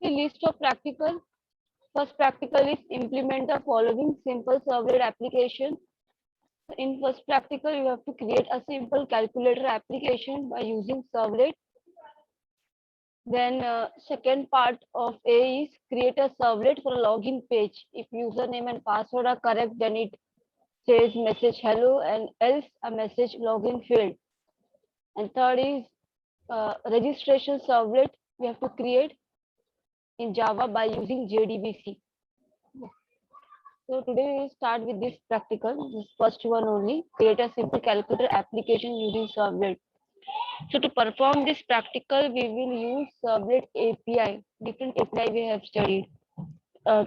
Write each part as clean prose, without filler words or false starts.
The list of practical. First practical is implement the following simple servlet application. In first practical, you have to create a simple calculator application by using servlet. Then second part of A is create a servlet for a login page. If username and password are correct, then it says message hello, and else a message login failed. And third is registration servlet we have to create in Java by using JDBC. So today we will start with this practical, this first one only, create a simple calculator application using servlet. So to perform this practical, we will use servlet API. Different API we have studied.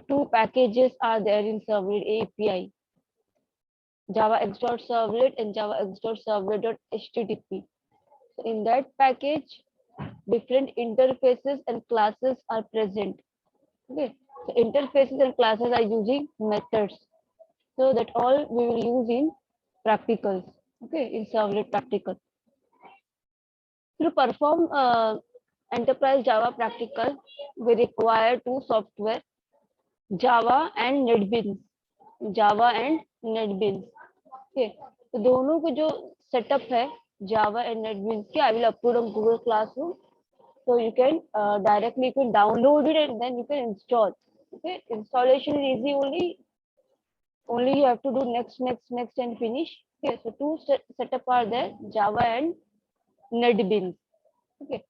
Two packages are there in servlet API. Java X.Servlet and Java X.Servlet.http. So in that package, different interfaces and classes are present. Okay. So interfaces and classes are using methods. So that all we will use in practicals. Okay, in servlet practical. To perform enterprise Java practical, we require two software, Java and NetBeans. Java and NetBeans. Okay, तो दोनों को जो setup है Java and NetBeans के, I will upload on Google Classroom. So you can directly download it and then you can install. Okay, installation is easy only. Only you have to do next and finish. Okay, so two setup are there, Java and NetBeans. Okay.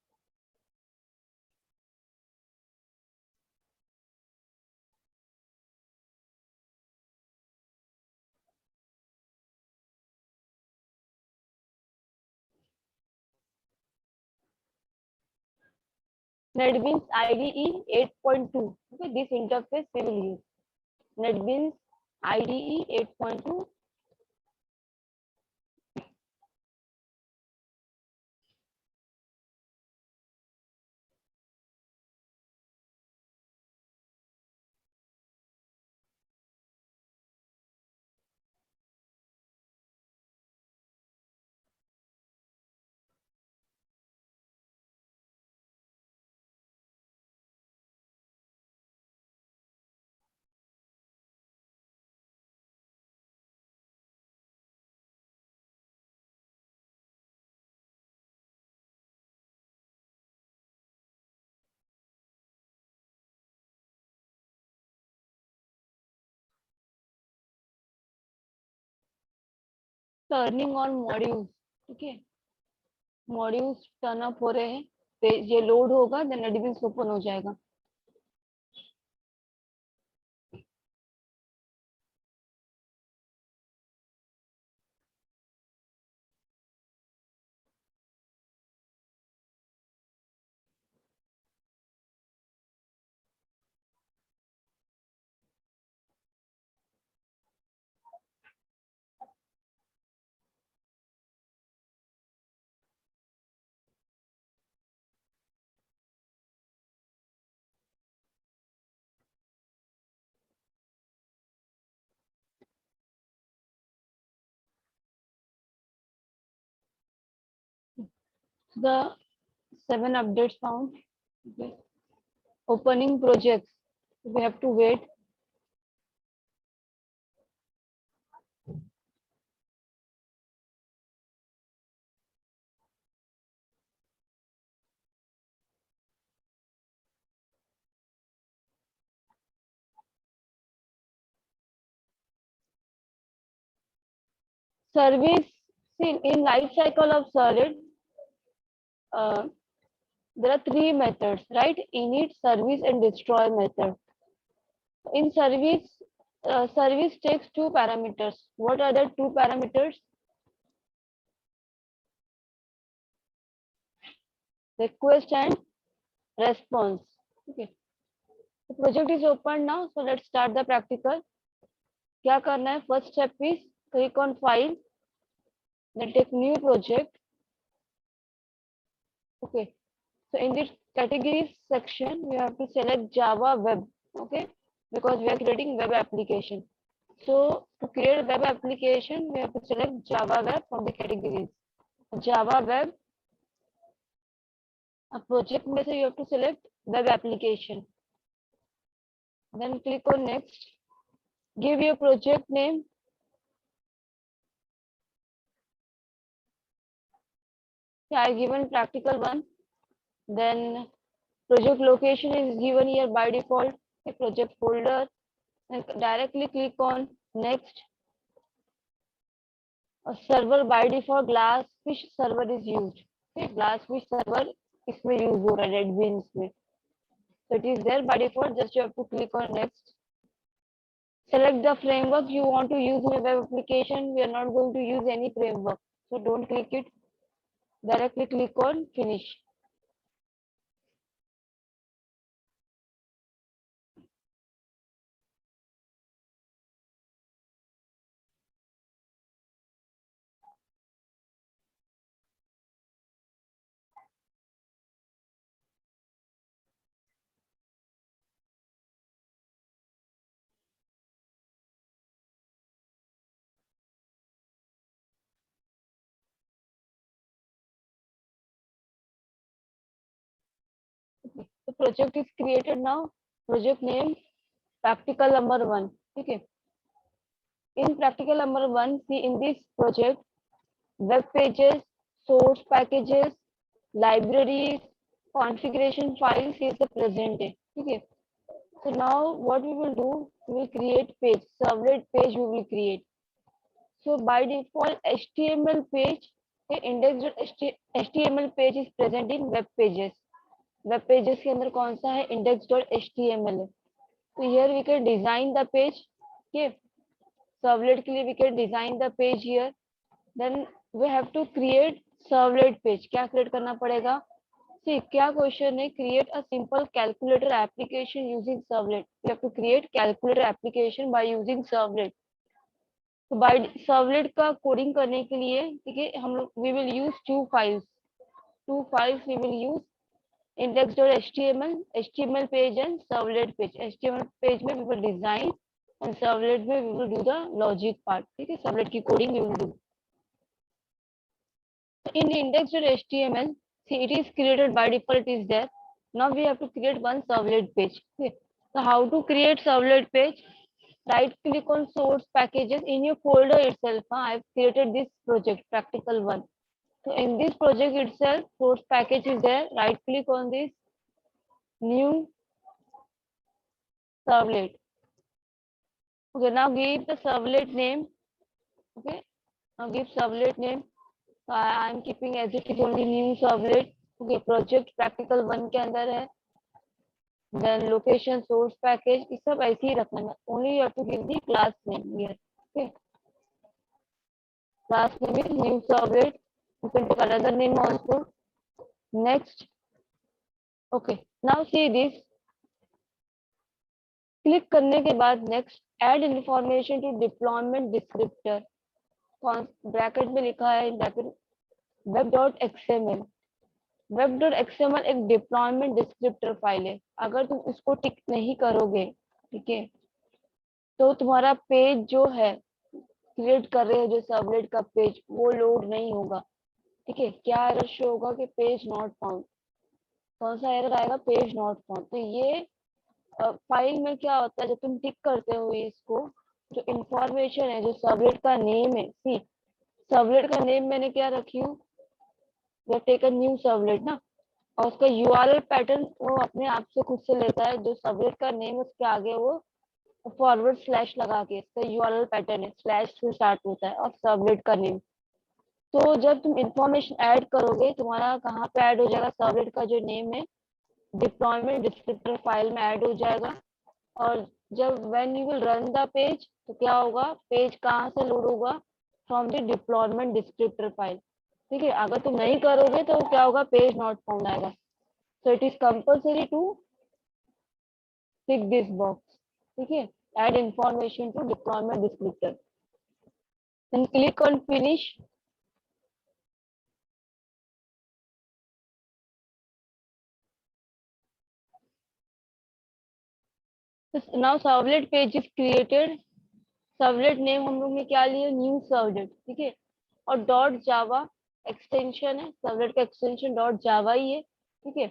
NetBeans IDE 8.2. Okay, this interface we will use. NetBeans IDE 8.2. Turning on modules. Okay, modules turn up हो रहे हैं. Page ये load होगा, then NetBeans open हो जाएगा. The 7 updates found. Okay. Opening projects. We have to wait. Service. See, in life cycle of Servlet, there are three methods, right? Init, service, and destroy method. In service, service takes two parameters. What are the two parameters? Request and response. Okay. The project is open now, so let's start the practical. क्या करना है? First step is click on file, then take new project. Okay. So in this categories section, we have to select Java Web. Okay, because we are creating web application. So to create web application, we have to select Java Web from the categories. Java Web, a project में से you have to select web application. then click on next. Give your project name. I given practical one. Then project location is given here by default. A project folder. And directly click on next. A server by default Glassfish server is used. Okay, Glassfish server इसमें use हो रहा है NetBeans में. So it is there by default. Just you have to click on next. Select the framework you want to use in a web application. We are not going to use any framework. So don't click it. Directly click on finish. The project is created now. Project name practical number 1. Okay. In practical number 1, see in this project, web pages, source packages, libraries, configuration files is the present day. Okay. So now what we will do, we will create page, servlet page we will create. So by default, HTML page, the index.html page is present in web pages. Web pages के अंदर कौन सा है index.html है. So here we can design the page. Okay, servlet के लिए we can design the page here. Then we have to create servlet page. क्या create करना पड़ेगा? See, क्या question है? Create a simple calculator application using servlet. You have to create calculator application by using servlet. तो by servlet का coding करने के लिए ठीक है हम लोग we will use two files we will use index.html page and servlet page. html page में we will design and servlet में we will do the logic part. ठीक है, सर्वलेट की coding we will do in index.html. See, it is created by default is there. Now we have to create one servlet page. Okay, so how to create servlet page? Right click on source packages in your folder itself. I've created this project practical one. So in this project itself, source package is there. Right click on this new servlet. Okay, now give the servlet name. Okay, now give servlet name. So I am keeping as it is only new servlet. Okay, project practical one के अंदर है. Then location source package ये सब ऐसे ही रखना है. Only you have to give the class name here. Okay, class name is new servlet. You can take another name also. Next. Okay, now see this. Click करने के बाद next add information to deployment descriptor. Bracket में लिखा है bracket web.xml. web.xml एक deployment descriptor file है. अगर तुम इसको टिक नहीं करोगे ठीक है तो तुम्हारा पेज जो है क्रिएट कर रहे हो जो सर्वलेट का पेज वो लोड नहीं होगा. ठीक है, क्या एरर शो होगा कि पेज नॉट फाउंड. कौन सा एरर आएगा? Page not found. तो ये फाइल में क्या होता है जब तुम टिक करते हो इसको जो इंफॉर्मेशन है जो सर्वलेट का नेम है. सी, सर्वलेट का नेम मैंने क्या रखी हूँ, टेक अ न्यू सर्वलेट ना, और उसका यूआरएल पैटर्न वो अपने आप से खुद से लेता है. जो सर्वलेट का नेम उसके आगे वो फॉरवर्ड स्लैश लगा के इसका यूआरएल पैटर्न है, स्लैश से स्टार्ट होता है और सर्वलेट का नेम. तो जब तुम इंफॉर्मेशन ऐड करोगे तुम्हारा कहाँ पे ऐड हो जाएगा? सर्वलेट का जो नेम है डिप्लॉयमेंट डिस्क्रिप्टर फाइल में ऐड हो जाएगा. और जब when you will run the page तो क्या होगा? पेज कहाँ से लोड होगा? From the deployment descriptor file. ठीक है, अगर तुम नहीं करोगे तो क्या होगा? पेज नॉट फाउंड आएगा. So it is compulsory to tick this box. ठीक है, add information to deployment descriptor. Then click on finish. Now servlet page is created. Servlet name हम लोग ने क्या लिया? New servlet. ठीक है, और डॉट जावा एक्सटेंशन है. सर्वलेट का एक्सटेंशन डॉट जावा ही है. ठीक है,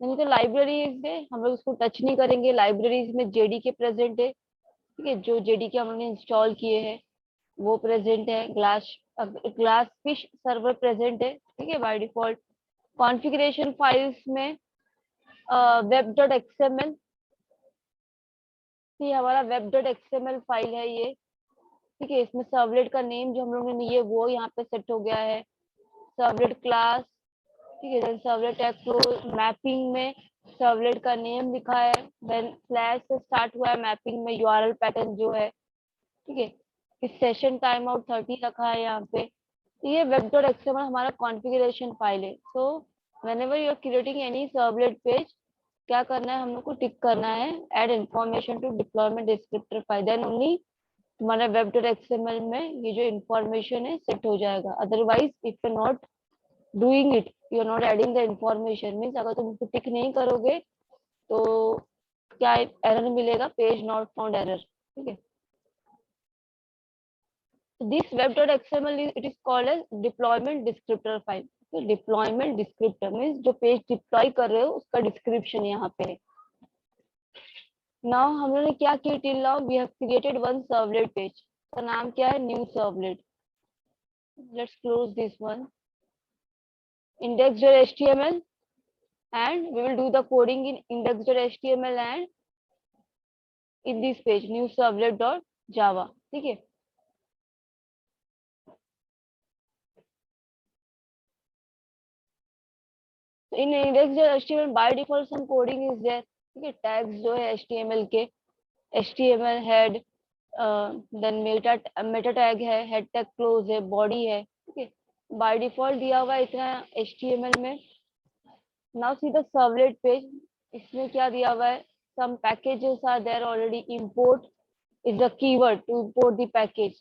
नहीं तो लाइब्रेरीज में हम लोग इसको टच नहीं करेंगे। लाइब्रेरीज में जेडीके प्रेजेंट है, ठीक है, जो जेडीके हम लोग ने इंस्टॉल किए हैं वो प्रेजेंट है। ग्लास फिश सर्वर प्रेजेंट है, ठीक है, बाय डिफॉल्ट। कॉन्फ़िगरेशन फाइल्स में वेब डॉट एक्सएमएल, ये हमारा वेब डॉट एक्सएमएल फाइल है ये, ठीक है। इसमें सर्वलेट का नेम जो हम लोगों ने लिए वो यहाँ पे सेट हो गया है, सर्वलेट क्लास, ठीक है। Then servlet tag close, mapping में सर्वलेट का नेम लिखा है, देन स्लैश से स्टार्ट हुआ है मैपिंग में यूआरएल पैटर्न जो है, ठीक है। इस सेशन टाइम आउट 30 रखा है यहाँ पे। ये वेब डॉट एक्सएमएल हमारा कॉन्फ़िगरेशन फाइल है। So whenever you are creating any servlet page, क्या करना है हम लोग को, टिक करना है add information to deployment descriptor file, then only तुम्हारा वेब डॉट एक्सएमएल में ये जो इंफॉर्मेशन है सेट हो जाएगा। Otherwise if you not doing it, you are not adding the information, means अगर तुम इसको टिक नहीं करोगे तो क्या एरर मिलेगा, पेज नॉट फाउंड एरर, ठीक है। This web.xml it is called as deployment descriptor file. तो deployment descriptor means जो पेज डिप्लॉय कर रहे हो उसका डिस्क्रिप्शन यहाँ पे है। नाउ हम लोगों ने क्या किया, till now we have created one servlet page, उसका नाम क्या है, new servlet. Let's close this one, index.html, and we will do the coding in index.html and in this page new servlet.java, ठीक है। इन index.html by default some coding is there, ठीक है। Tags जो है html के, html head, then meta tag है, head tag close है, body है, ठीक है। बाय डिफॉल्ट दिया हुआ है इतना html में। Now see the servlet page, इसमें क्या दिया हुआ है, some packages are there already, import is the keyword to import the package,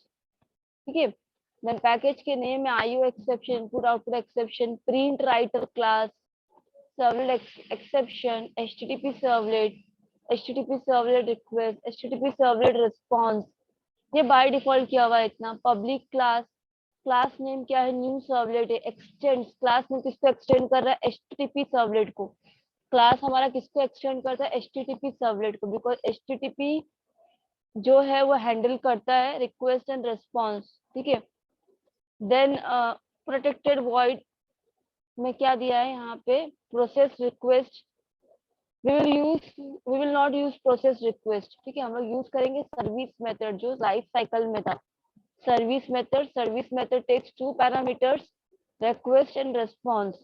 ठीक है। देन पैकेज के नेम में IO exception, input output exception, print writer class, servlet exception, http servlet, http servlet request, http servlet response, ये by default किया हुआ है इतना। Public class, class name क्या है, न्यू सर्वलेट है। एक्सटेंड, क्लास में किसको एक्सटेंड कर रहा है, http सर्वलेट को। क्लास हमारा किसको एक्सटेंड करता है, http सर्वलेट को, बिकॉज http जो है वो हैंडल करता है रिक्वेस्ट एंड रिस्पॉन्स, ठीक है। देन प्रोटेक्टेड वॉइड में क्या दिया है यहाँ पे, process request, we will not use process request, ठीक है। हम लोग यूज करेंगे सर्विस मेथड जो लाइफ साइकिल में था। Service method takes two parameters, request and response.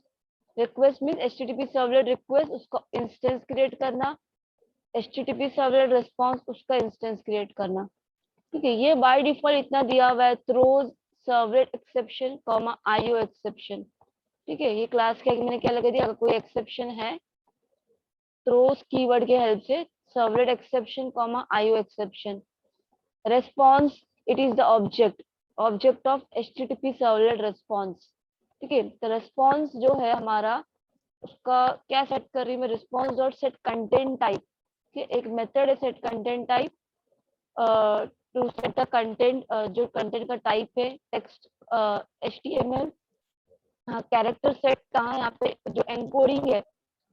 Request mean http servlet request, उसका इंस्टेंस क्रिएट करना, http सर्वलेट रिस्पॉन्स, उसका इंस्टेंस क्रिएट करना, ठीक है। ये बाय डिफॉल्ट इतना दिया हुआ है, throws servlet exception comma IO exception, ठीक है। ये क्लास के मैंने क्या लगा दिया, अगर कोई एक्सेप्शन है थ्रोज कीवर्ड के हेल्प से, servlet exception comma IO exception. Response, it is the object of http servlet response, ठीक है। तो रेस्पॉन्स जो है हमारा, उसका क्या सेट कर रही हूँ मैं, response dot set content type, ठीक है। एक मेथड है set content type, to set the content, जो कंटेंट का टाइप है टेक्स्ट, HTML। हाँ, कैरेक्टर सेट कहाँ है, यहाँ पे जो एनकोडिंग है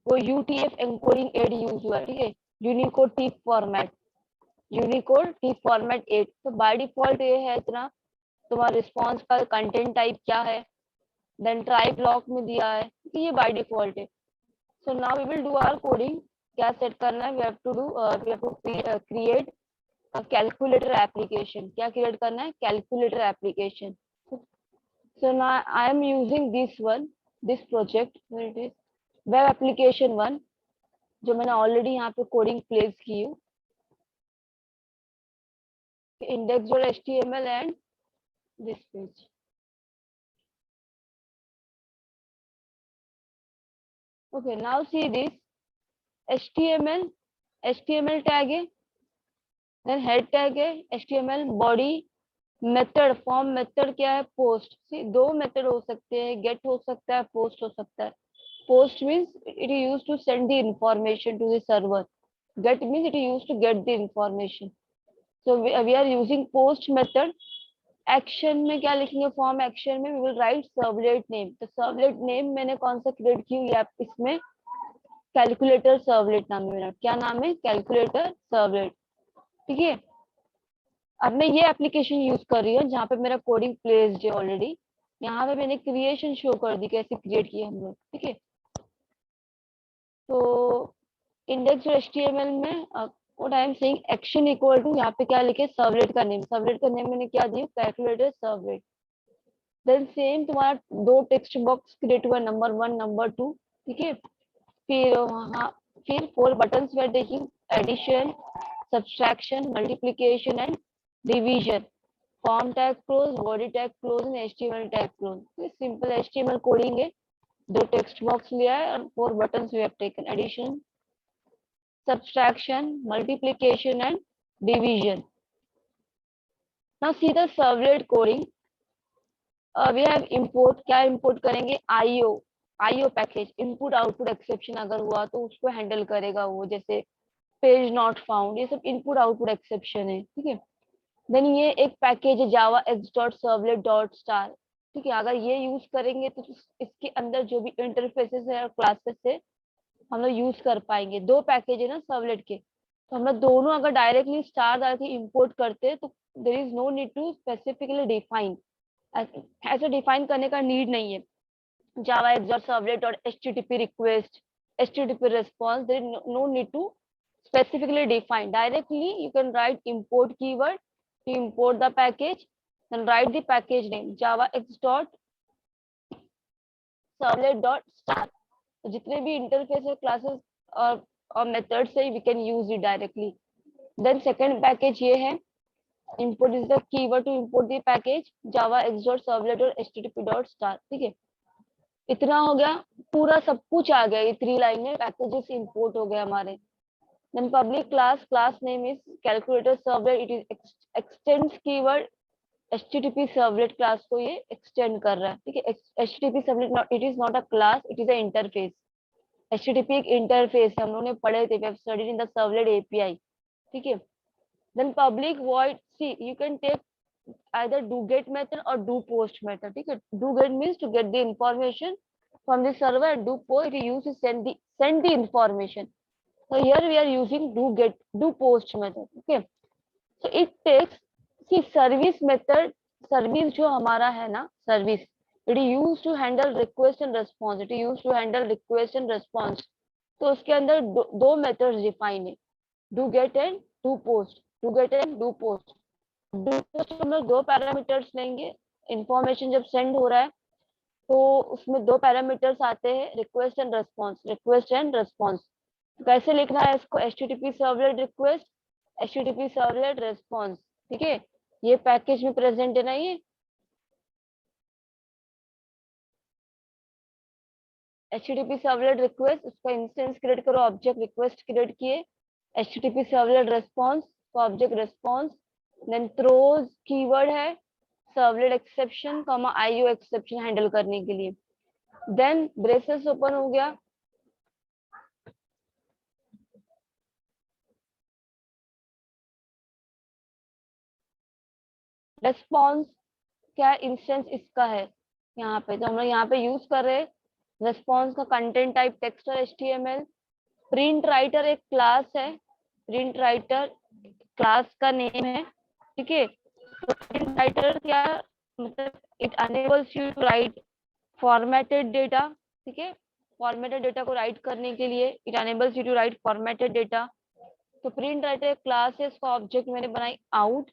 वो UTF एनकोडिंग 8 यूज हुआ है, ठीक है। Unicode T format, Unicode T format 8। तो बाय डिफॉल्ट ये है इतना। तुम्हारा रिस्पॉन्स का कंटेंट टाइप क्या है, देन ट्राई ब्लॉक में दिया है, ये बाय डिफॉल्ट है। So now we will do our coding. क्या सेट करना है, we have to create calculator application. क्या क्रिएट करना है, calculator application. So now I am using this one, this project, it is web application 1, जो मैंने already यहाँ पे कोडिंग प्लेस की हूँ, index.html and this page. Okay, now see this HTML tag है, then head tag है, HTML body, method, form method क्या है, पोस्ट। दो मेथड हो सकते हैं, गेट हो सकता है, पोस्ट हो सकता है। Post means it is used to send the information to the server, get means it is used to get the information. So we are using post method. Action में क्या लिखेंगे, फॉर्म एक्शन में we will write servlet name. तो servlet name मैंने कौन सा create की हुई है इसमें, कैलकुलेटर सर्वलेट नाम है मेरा। क्या नाम है? Calculator servlet. ठीक है, अब मैं ये एप्लीकेशन यूज कर रही हूँ जहाँ पे मेरा कोडिंग प्लेस्ड है ऑलरेडी। यहाँ पे मैंने क्रिएशन शो कर दी, कैसे क्रिएट किया हम लोग। ठीक है, तो इंडेक्स एचटीएमएल में what I am saying, action equal to, यहाँ पे क्या लिखे, सर्वलेट का नेम। सर्वलेट का नेम मैंने क्या दिया, कैलकुलेटर सर्वलेट। देन सेम तुम्हारा दो टेक्स्ट बॉक्स क्रिएट हुआ, नंबर 1 नंबर 2। ठीक है, फिर वहाँ फिर 4 buttons we are taking, addition, subtraction, multiplication and division, form tag close, body tag close and HTML tag close। ये simple HTML कोडिंग है। दो टेक्स्ट बॉक्स लिया है और 4 buttons we have taken, addition, subtraction, multiplication and division। Now see the servlet coding। we have import, क्या import करेंगे, IO package, input output exception अगर हुआ तो उसको हैंडल करेगा वो, जैसे पेज नॉट फाउंड, ये सब इनपुट आउटपुट एक्सेप्शन है। ठीक है, देन ये एक पैकेज है जावा x dot servlet dot star. ठीक है, अगर ये यूज करेंगे तो इसके अंदर जो भी इंटरफेसेस है और क्लासेस है हम लोग यूज कर पाएंगे। दो पैकेज है ना सर्वलेट के, तो हम लोग दोनों अगर डायरेक्टली स्टार डाल के इम्पोर्ट करते हैं तो there is no need to specifically define, ऐसे डिफाइन करने का नीड नहीं है। Java Exert Servlet dot HTTP request, HTTP response. There is no need to specifically define. Directly, you can write import keyword to import the package. Then write the package name Java X dot Servlet dot star. तो जितने भी interface है, classes और methods है, we can use it directly. Then second package ये है, import is the keyword to import the package Java X dot Servlet dot HTTP dot star। ठीक है, इतना हो गया, पूरा सब कुछ आ गया। ये 3 लाइन में पैकेजेस इंपोर्ट हो गए हमारे। Then public class name is calculator servlet, it is extends keyword HTTP servlet class को ये एक्सटेंड कर रहा है। ठीक है, HTTP servlet it is not a class, it is a interface. HTTP एक इंटरफेस है, हम लोगों ने पढ़े थे, we have studied in the servlet API. ठीक है, then public void, see you can take either do get method or do post method। ठीक है, do get means to get the information from the server, and do post it use to send the information। so here we are using do post method। okay, so it takes, see service method, service जो हमारा है ना service, it is used to handle request and response, it is used to handle request and response। तो उसके अंदर दो methods define है, do get and do post, do get and do post। हम लोग दो पैरामीटर्स लेंगे, इंफॉर्मेशन जब सेंड हो रहा है तो उसमें दो पैरामीटर्स आते हैं, request and response, request and response. कैसे लिखना है इसको, HTTP servlet request, HTTP servlet response. ठीक है, ये पैकेज में प्रेजेंट है ना, ये एचटीटीपी सर्वलेट रिक्वेस्ट, उसका इंस्टेंस क्रिएट करो, ऑब्जेक्ट रिक्वेस्ट क्रिएट किए, HTTP servlet response, object response. Then throws keyword है servlet exception comma IO exception handle करने के लिए। देन ब्रेसेस ओपन हो गया, रेस्पॉन्स क्या इंस्टेंस इसका है यहाँ पे, तो हम लोग यहाँ पे यूज कर रहे हैं रेस्पॉन्स का कंटेंट टाइप टेक्स्ट और एचटीएमएल। प्रिंट राइटर एक क्लास है, प्रिंट राइटर क्लास का नेम है। ठीक है, तो प्रिंट राइटर क्या मतलब, it enables you to write formatted data. ठीक है, फॉर्मेटेड डेटा को राइट करने के लिए it enables you to write formatted data. तो प्रिंट राइटर क्लास है, इसका ऑब्जेक्ट मैंने बनाई out.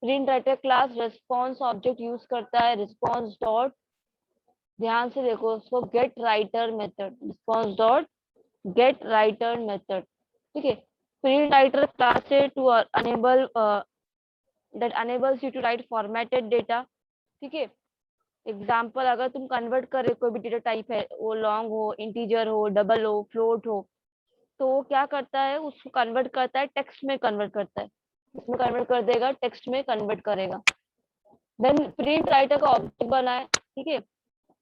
Print writer class response object use करता है, रिस्पॉन्स डॉट, ध्यान से देखो उसको, get writer method, response dot get writer method. ठीक है, प्रिंट राइटर क्लास है to enable that enables you to write formatted data. ठीक है, एग्जाम्पल अगर तुम कन्वर्ट कर रहे कोई भी डेटा टाइप है, वो लॉन्ग हो, इंटीजर हो, डबल हो, फ्लोट हो, तो वो क्या करता है, उसको कन्वर्ट करता है, टेक्स्ट में कन्वर्ट करता है, इसमें कन्वर्ट कर देगा, टेक्स्ट में कन्वर्ट करेगा। देन प्रिंट राइटर का ऑब्जेक्ट बनाए। ठीक है,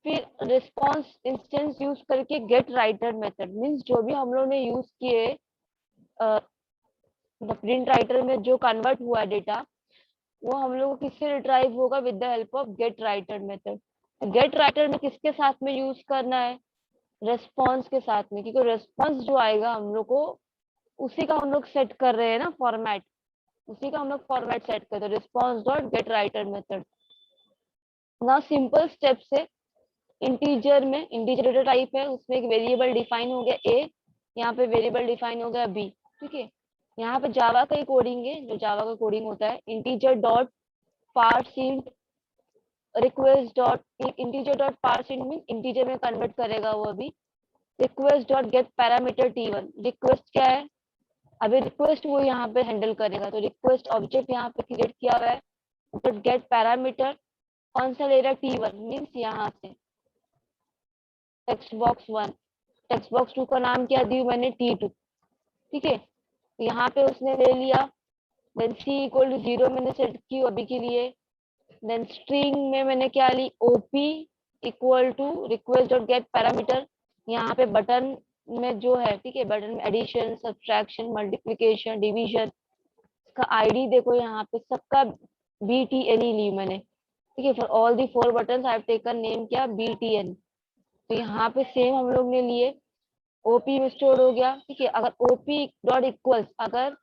फिर रिस्पॉन्स इंस्टेंस यूज करके गेट राइटर मेथड, मीन्स जो भी हम लोग ने यूज किए प्रिंट राइटर में जो कन्वर्ट हुआ डेटा, वो हम लोग को किससे रिट्राइव होगा, with the help of gate writer method. Gate writer में किसके साथ में यूज करना है, रेस्पॉन्स के साथ में, क्योंकि रेस्पॉन्स जो आएगा हम लोग को उसी का हम लोग सेट कर रहे हैं ना फॉर्मेट, उसी का हम लोग फॉर्मेट सेट करते हैं, response dot get writer method. ना सिंपल स्टेप से इंटीजर में, इंटीजर डेटा टाइप है, उसमें एक वेरिएबल डिफाइन हो गया ए, यहाँ पे वेरिएबल डिफाइन हो गया बी। ठीक है, यहाँ पे जावा का ही कोडिंग है, जो जावा का कोडिंग होता है, integer dot parse int request dot, integer dot parse int mean integer में कन्वर्ट करेगा वो अभी। रिक्वेस्ट डॉट गेट पैरामीटर टी1, रिक्वेस्ट क्या है, अभी रिक्वेस्ट वो यहाँ पे हैंडल करेगा, तो रिक्वेस्ट ऑब्जेक्ट यहाँ पे क्रिएट किया हुआ है, डॉट गेट पैरामीटर कौन सा ले रहा है, टी1 मीन्स यहाँ से टेक्स्ट बॉक्स 1, टेक्स्ट बॉक्स 2 का नाम क्या दी मैंने, टी2। ठीक है, यहाँ पे उसने ले लिया, देन सी इक्वल टू 0 मैंने सेट की अभी के लिए, देन स्ट्रिंग में मैंने क्या ली, OP equal to request dot get parameter, यहाँ पे बटन में जो है, ठीक है, बटन में एडिशन सब्ट्रैक्शन मल्टीप्लिकेशन डिवीजन, इसका आईडी देखो यहाँ पे सबका BTN ही ली मैंने। ठीक है, for all the 4 button I have taken name क्या, BTN। तो यहाँ पे सेम हम लोग ने लिए, ओपी में स्टोर हो गया। ठीक है, अगर ओपी डॉट इक्वल्स अगर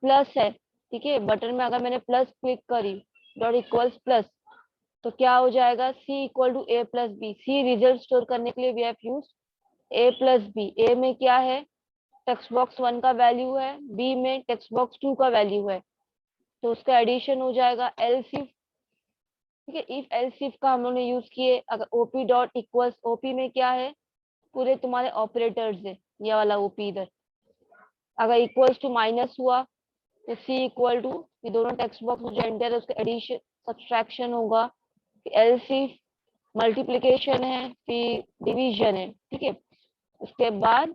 प्लस है, ठीक है, बटन में अगर मैंने प्लस क्लिक करी, डॉट इक्वल्स प्लस, तो क्या हो जाएगा, C equal to A plus B, C result store करने के लिए we have use A plus B. A में क्या है, टेक्स्ट बॉक्स 1 का वैल्यू है, बी में टेक्स्ट बॉक्स 2 का वैल्यू है, तो उसका एडिशन हो जाएगा एल्स इफ। ठीक है, इफ एल्स इफ का हम लोग ने यूज किए, अगर ओपी डॉट इक्वल्स, ओपी में क्या है, पूरे तुम्हारे ऑपरेटर्स है, ये वाला ओपी इधर, अगर इक्वल्स टू माइनस हुआ तो सी इक्वल टू, ये दोनों टेक्स्ट बॉक्स जो एंटर है उसका एडिशन सब्सट्रैक्शन होगा, एलसी मल्टीप्लिकेशन है, फिर डिवीजन है। ठीक है, उसके बाद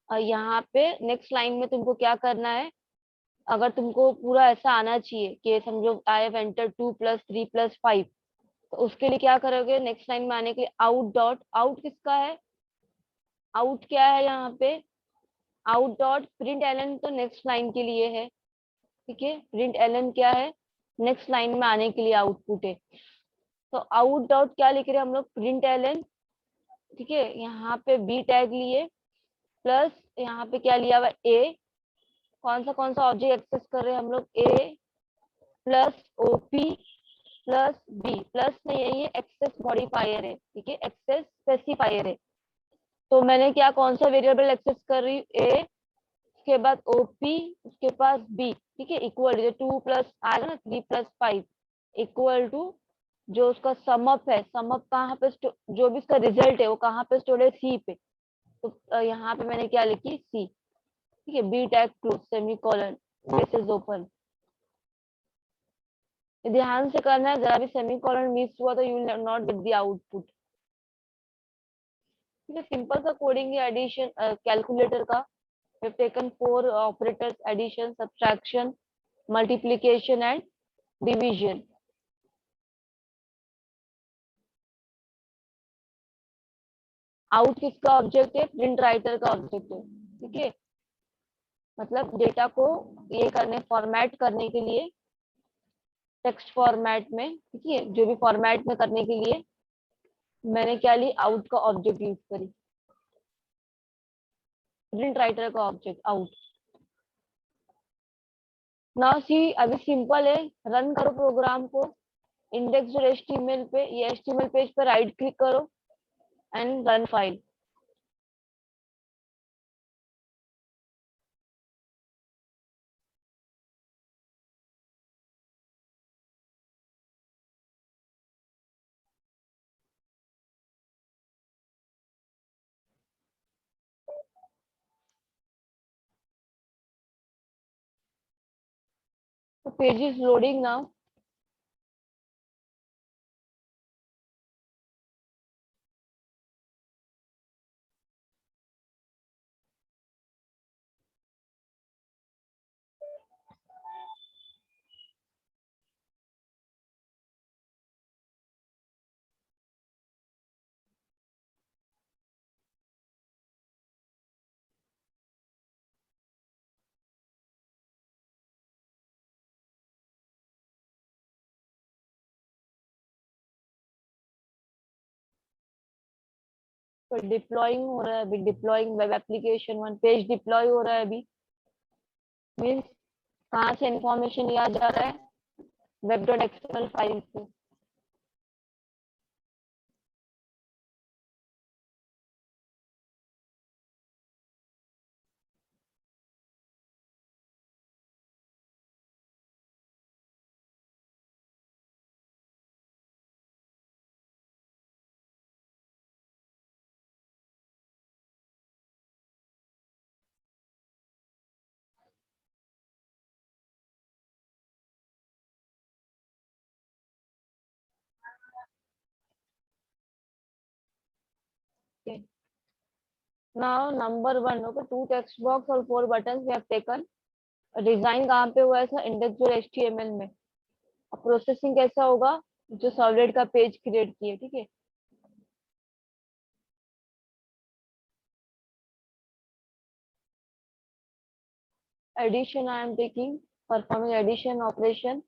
यहाँ पे नेक्स्ट लाइन में तुमको क्या करना है, अगर तुमको पूरा ऐसा आना चाहिए कि समझो आई हैव एंटर 2 + 3 + 5, तो उसके लिए क्या करोगे, नेक्स्ट लाइन में आने के लिए आउट डॉट, आउट किसका है, आउट क्या है यहाँ पे, आउट डॉट प्रिंट एलन, तो नेक्स्ट लाइन के लिए है। ठीक है, प्रिंट एलन क्या है, नेक्स्ट लाइन में आने के लिए आउटपुट है। तो आउट डॉट क्या लिख रहे हैं हम लोग, प्रिंट एलन। ठीक है, यहाँ पे बी टैग लिए, प्लस यहाँ पे क्या लिया हुआ, ए, कौन सा ऑब्जेक्ट एक्सेस कर रहे हैं हम लोग, A plus OP plus B, plus में यही है एक्सेस मॉडिफायर है। ठीक है, एक्सेस स्पेसिफायर है, तो मैंने क्या, कौन सा वेरिएबल एक्सेस कर रही हूँ, ए, उसके बाद ओपी, उसके पास बी। ठीक है, इक्वल 2 प्लस आएगा ना, 3 + 5 इक्वल टू, जो उसका समअप है, समअप कहाँ पे जो भी इसका रिजल्ट है वो कहाँ पे स्टोर है, सी पे, तो यहाँ पे मैंने क्या लिखी, सी। ठीक है, B tag close semicolon braces open, ध्यान से करना है, जरा भी सेमी कॉलन मिस हुआ तो you will not get the output. ठीक है, सिंपल सा कोडिंग है एडिशन कैलकुलेटर का। we have taken 4 operators, addition subtraction multiplication and division। Out किसका ऑब्जेक्ट है, प्रिंट राइटर का ऑब्जेक्ट है। ठीक है, मतलब डेटा को ये करने, फॉर्मेट करने के लिए, टेक्स्ट फॉर्मेट में, ठीक है, जो भी फॉर्मेट में करने के लिए मैंने क्या ली, आउट का ऑब्जेक्ट यूज करी, प्रिंट राइटर का ऑब्जेक्ट आउट। नाउ सी, अभी सिंपल है, रन करो प्रोग्राम को, इंडेक्स और एचटीएमएल पे, ये एचटीएमएल पेज पे राइट क्लिक करो and run file. The page is loading now. तो डिप्लॉइंग हो रहा है अभी, deploying web application 1, page deploy हो रहा है अभी। मीन्स कहाँ से इंफॉर्मेशन लिया जा रहा है, web.xml फाइल से। Now number 1, okay, 2 text box और 4 buttons we have taken. Design कहाँ पे हुआ है सर, index.html में। अब प्रोसेसिंग कैसा होगा, जो सर्वलेट का पेज क्रिएट किए, ठीक है। Addition I am taking, performing addition operation.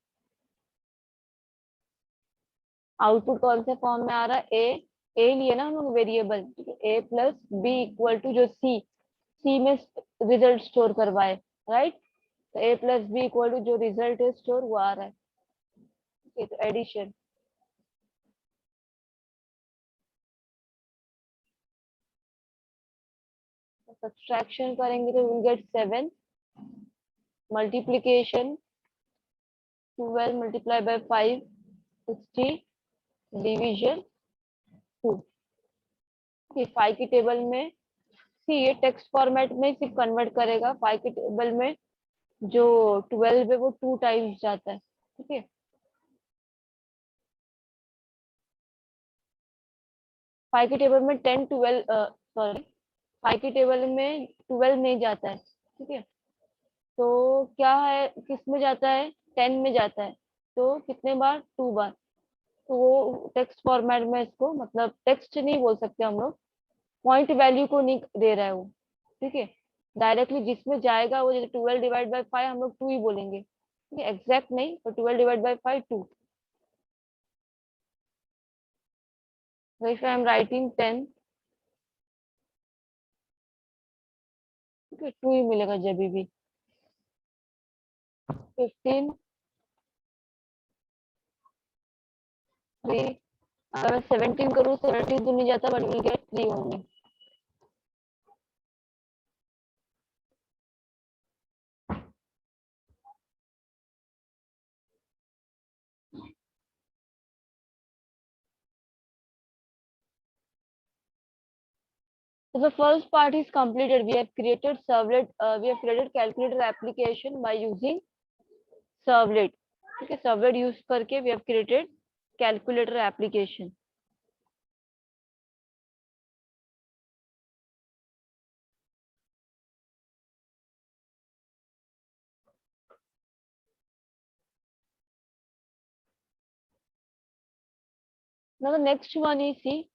Output कौन से फॉर्म में आ रहा है, ए लिए ना हम लोग वेरिएबल, ठीक है, ए प्लस बी इक्वल टू जो सी में रिजल्ट स्टोर करवाए, राइट। तो ए प्लस बी इक्वल टू जो रिजल्ट है स्टोर वो आ रहा है, ठीक है। तो एडिशन, सब्सट्रैक्शन करेंगे तो will get 7, multiplication 12 multiply by 5 60, division 2। ये 5 की टेबल में, सी ये टेक्स्ट फॉर्मेट में सिर्फ कन्वर्ट करेगा। 5 की टेबल में जो 12 है वो 2 टाइम्स जाता है, ठीक है। 5 की टेबल में 10 12, सॉरी, 5 की टेबल में 12 नहीं जाता है, ठीक है। तो क्या है, किस में जाता है, 10 में जाता है। तो कितने बार, 2 बार। तो वो टेक्स्ट फॉर्मेट में इसको, मतलब टेक्स्ट नहीं बोल सकते हम लोग, पॉइंट वैल्यू को नहीं दे रहा है वो, ठीक है। डायरेक्टली जिसमें जाएगा वो, जैसे 12 डिवाइड बाय 5 हम लोग 2 ही बोलेंगे, ठीक है, एग्जैक्ट नहीं, तो 12 divide by 5 2। If I am writing 10, ठीक है, 2 ही मिलेगा जब भी। 15 3, अगर मैं 17 करूँ, 17 तो नहीं जाता, but will get 3 only. So the first part is completed. We have created servlet. We have created calculator application by using servlet. Okay, servlet use करके we have created calculator application. Now the next one is, see,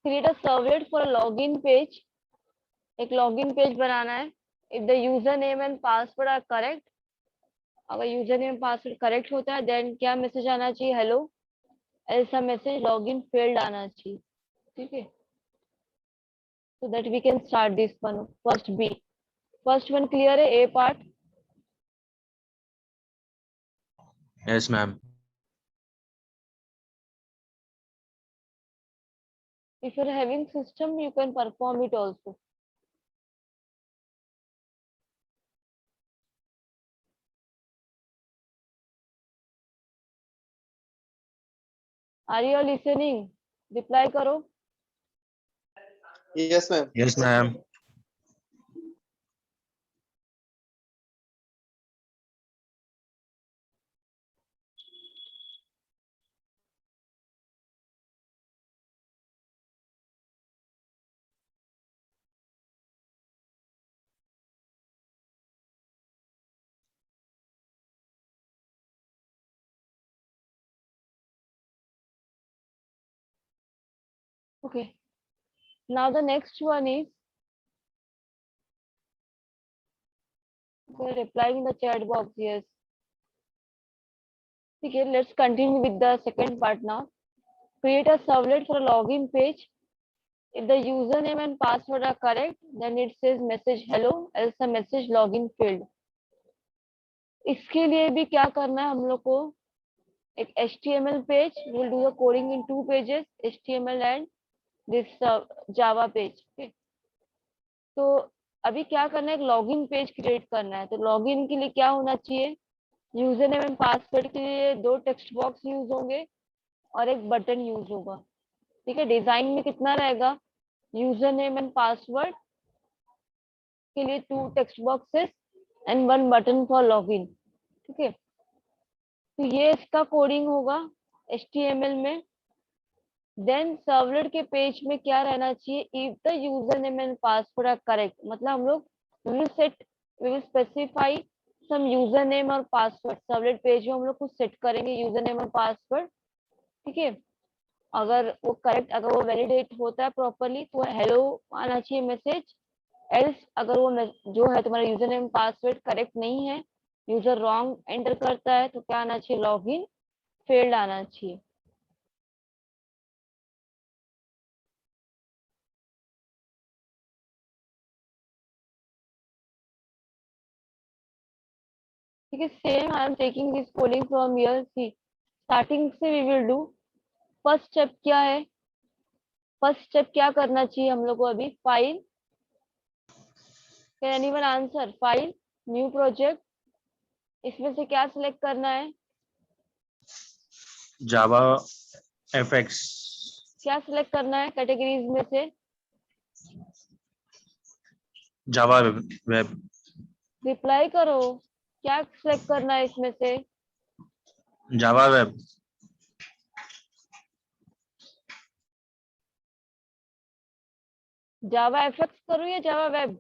create a servlet for a login page. एक login page बनाना है. If the username and password are correct, अगर username password correct होता है, then क्या message आना चाहिए, hello. ऐसा message login failed आना चाहिए, ठीक है. So that we can start this one. First B. First one clear है, A part. Yes, ma'am. If you're having system, you can perform it also. Are you all listening? Reply करो. Yes, ma'am. Yes, ma'am. Okay. Now the next one is, okay, replying in the chat box. Yes. Okay, let's continue with the second part now. Create a servlet for a login page. If the username and password are correct, then it says message hello, else the message login failed. इसके लिए भी क्या करना है हम लोग को, एक HTML page, we'll do the coding in 2 pages, HTML and this Java page. Okay. तो अभी क्या करना है, एक लॉगिन पेज क्रिएट करना है. तो लॉगिन के लिए क्या होना चाहिए, यूजर नेम एंड पासवर्ड के लिए 2 टेक्स्ट बॉक्स यूज होंगे और एक बटन यूज होगा. ठीक है. डिजाइन में कितना रहेगा, यूजर नेम एंड पासवर्ड के लिए 2 text boxes and 1 button for login. ठीक है. तो ये इसका कोडिंग होगा HTML में. देन सर्वलेट के पेज में क्या रहना चाहिए, if the user name and password are correct, मतलब हम लोग we will specify some user name और पासवर्ड. सर्वलेट पेज में हम लोग कुछ सेट करेंगे यूजर नेम और पासवर्ड. ठीक है. अगर वो करेक्ट, अगर वो वैलिडेट होता है प्रॉपरली तो हेलो आना चाहिए मैसेज. एल्स अगर वो जो है तुम्हारा यूजर नेम पासवर्ड करेक्ट नहीं है, यूजर रॉन्ग एंटर करता है, तो क्या आना चाहिए, लॉगिन फेल्ड आना चाहिए. ठीक है. Same I am taking this coding from here. See starting से we will do. First step क्या है, फर्स्ट स्टेप क्या करना चाहिए हम लोग को अभी, file. Can anyone answer, file, new project. इसमें से क्या सिलेक्ट करना है, Java FX. क्या सिलेक्ट करना है कैटेगरीज में से, Java Web. रिप्लाई करो. क्या सिलेक्ट करना है इसमें से, Java Web. जावा एफएक्स करो या जावा वेब,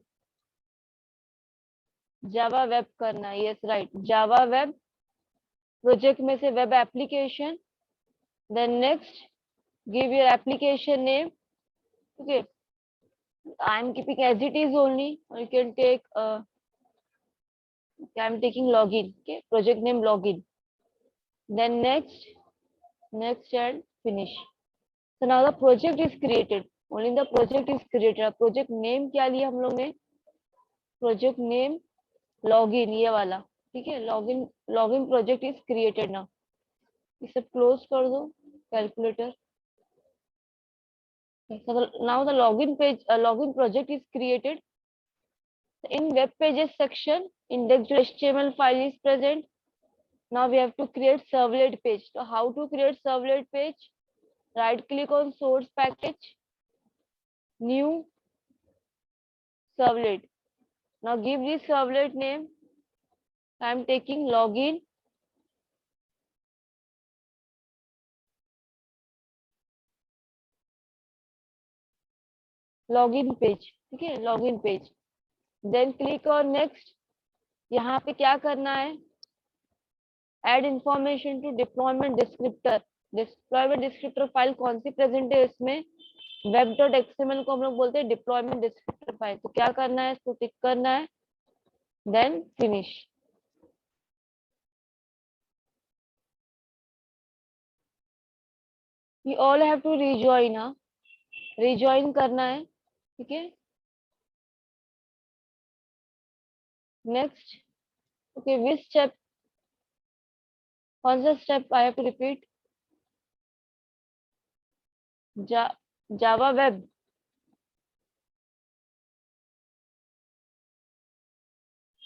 जावा वेब करना है. Yes right, Java web. Project में से web application. Then next give your application name. Okay, I am keeping as it is only, or you can take I am taking login. Okay, project name login. Then next and finish. So now the project is created. Only the project is created. Project name क्या लिया हम लोग ने, project name login, ये वाला. ठीक है. login project is created now. इसे close कर दो calculator. So now the login page, login project is created. In web pages section, index.html file is present. Now we have to create servlet page. So how to create servlet page? Right click on source package, new servlet. Now give this servlet name. I am taking login. Login page. ठीक है, login page. Then click on next. यहाँ पे क्या करना है, add information to deployment descriptor. Deployment descriptor file कौन सी present है इसमें, web.xml को हम लोग बोलते हैं डिप्लॉयमेंट डिस्क्रिप्टर फाइल. तो क्या करना है, इसको टिक करना है. Then finish. You all have to rejoin. हाँ, rejoin करना है. ठीक है. नेक्स्ट. ओके, which step, कौन सा step I have to repeat, Java web.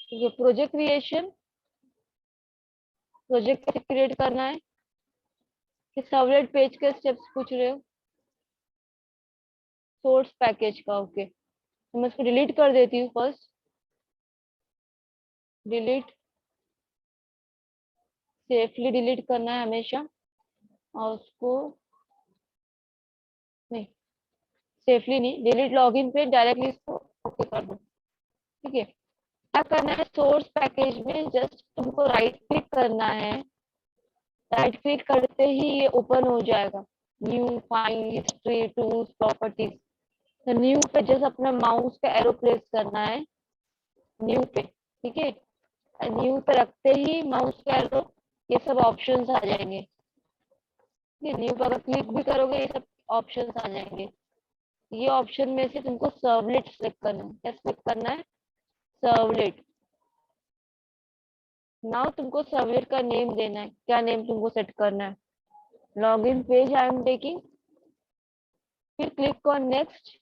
ठीक है. प्रोजेक्ट क्रिएशन, प्रोजेक्ट कैसे क्रिएट करना है, कि सर्वलेट पेज के स्टेप्स पूछ रहे हो, सोर्स पैकेज का. ओके, तो मैं इसको डिलीट कर देती हूँ. फर्स्ट डिलीट, सेफली डिलीट करना है हमेशा, और उसको नहीं, सेफली नहीं, डिलीट लॉगिन पे डायरेक्टली इसको ओके कर दो. ठीक है. क्या करना है, सोर्स पैकेज में जस्ट तुमको राइट क्लिक करना है. राइट क्लिक करते ही ये ओपन हो जाएगा, new, find, history, tools, properties. तो न्यू पे जस्ट अपना माउस का एरो प्लेस करना है, न्यू पे. ठीक है. न्यू पे रखते ही माउस का एरो, ये सब ऑप्शंस आ जाएंगे. न्यू पे अगर क्लिक भी करोगे ये सब ऑप्शंस आ जाएंगे. ये ऑप्शन में से तुमको सर्वलेट सेलेक्ट करना है। क्या सेलेक्ट करना है? सर्वलेट। नाउ तुमको सर्वलेट का नेम देना है। क्या नेम तुमको सेट करना है? Login page I am taking, फिर क्लिक ऑन नेक्स्ट।